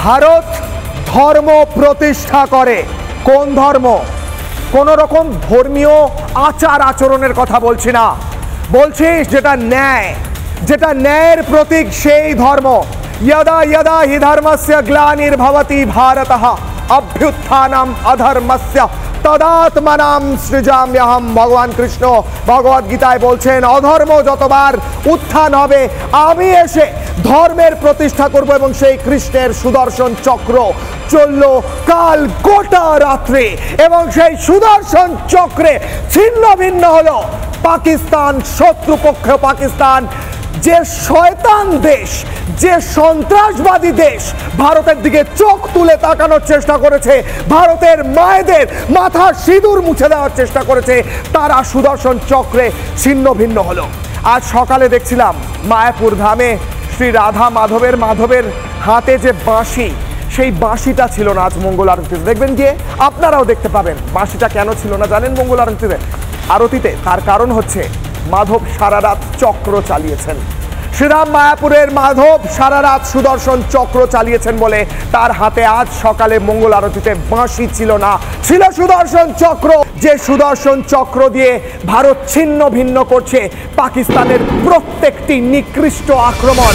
ভারত ধর্ম প্রতিষ্ঠা করে। কোন ধর্ম? কোন রকম ধর্মীয় আচার আচরণের কথা বলছি না, বলছি যেটা ন্যায়, যেটা ন্যায়ের প্রতীক সেই ধর্ম। यदा यदा हि धर्मस्य ग्लानिर्भवति भारतः अभ्युत्थानम अधर्मस्य तदात्मनाम सृजाम्यहम। भगवान कृष्ण भगवद गीताয় বলছেন অধর্ম যতবার উত্থান হবে আমি এসে ধর্মের প্রতিষ্ঠা করব। এবং সেই কৃষ্ণের সুদর্শন চক্র চলল কাল গোটা রাত্রে, এবং সেই সুদর্শন চক্রে ছিন্ন ভিন্ন হলো পাকিস্তান, শত্রুপক্ষ পাকিস্তান, যে শয়তান দেশ, যে সন্ত্রাসবাদী দেশ ভারতের দিকে চোখ তুলে তাকানোর চেষ্টা করেছে, ভারতের মায়েদের মাথা সিঁদুর মুছে দেওয়ার চেষ্টা করেছে, তারা সুদর্শন চক্রে ছিন্ন ভিন্ন হলো। আজ সকালে দেখছিলাম মায়াপুর ধামে শ্রী রাধা মাধবের হাতে যে বাঁশি, সেই বাঁশিটা ছিল না আজ মঙ্গল আরতিতে। দেখবেন গিয়ে আপনারাও দেখতে পাবেন বাঁশিটা কেন ছিল না জানেন মঙ্গল আরতিতে? তার কারণ হচ্ছে মাধব সারা রাত চক্র চালিয়েছেন। শ্রীরাম মায়াপুরের মাধব সারা রাত সুদর্শন চক্র চালিয়েছেন বলে তার হাতে আজ সকালে মঙ্গল আরতিতে বাঁশি ছিল না, ছিল সুদর্শন চক্র। যে সুদর্শন চক্র দিয়ে ভারত ছিন্ন ভিন্ন করছে পাকিস্তানের প্রত্যেকটি নিকৃষ্ট আক্রমণ।